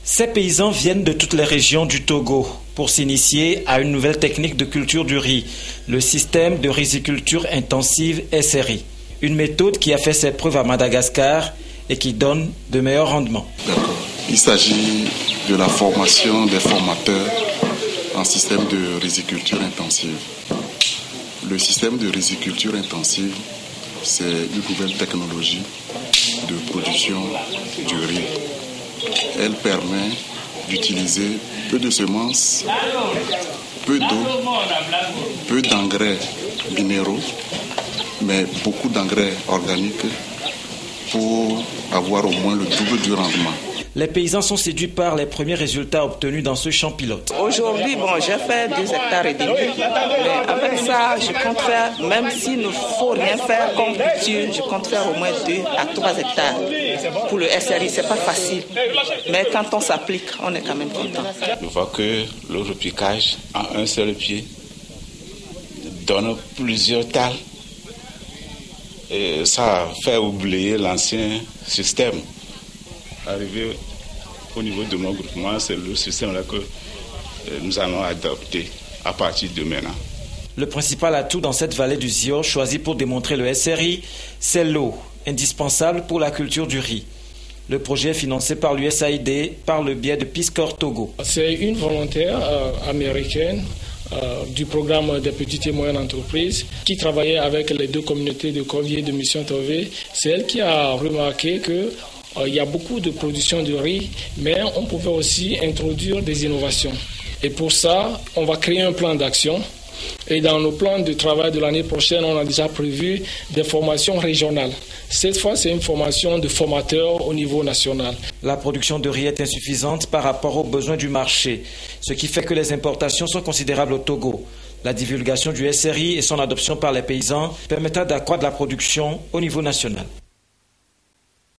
Ces paysans viennent de toutes les régions du Togo pour s'initier à une nouvelle technique de culture du riz, le système de riziculture intensive SRI. Une méthode qui a fait ses preuves à Madagascar et qui donne de meilleurs rendements. Il s'agit de la formation des formateurs en système de riziculture intensive. Le système de riziculture intensive, c'est une nouvelle technologie de production du riz. Elle permet d'utiliser peu de semences, peu d'eau, peu d'engrais minéraux, mais beaucoup d'engrais organiques pour avoir au moins le double du rendement. Les paysans sont séduits par les premiers résultats obtenus dans ce champ pilote. Aujourd'hui, j'ai fait 2,5 hectares. Mais avec ça, je compte faire, même s'il ne faut rien faire comme culture, je compte faire au moins 2 à 3 hectares. Pour le SRI, c'est pas facile. Mais quand on s'applique, on est quand même content. Je vois que le repiquage en un seul pied donne plusieurs talles. Et ça fait oublier l'ancien système. Arrivé au niveau de mon groupement, c'est le système-là que nous allons adopter à partir de maintenant. Le principal atout dans cette vallée du Zior, choisi pour démontrer le SRI, c'est l'eau, indispensable pour la culture du riz. Le projet est financé par l'USAID par le biais de Peace Corps Togo. C'est une volontaire américaine du programme des petites et moyennes entreprises qui travaillait avec les deux communautés de Corvier et de Mission Tové. C'est elle qui a remarqué que il y a beaucoup de production de riz, mais on pouvait aussi introduire des innovations. Et pour ça, on va créer un plan d'action. Et dans nos plans de travail de l'année prochaine, on a déjà prévu des formations régionales. Cette fois, c'est une formation de formateurs au niveau national. La production de riz est insuffisante par rapport aux besoins du marché, ce qui fait que les importations sont considérables au Togo. La divulgation du SRI et son adoption par les paysans permettra d'accroître la production au niveau national.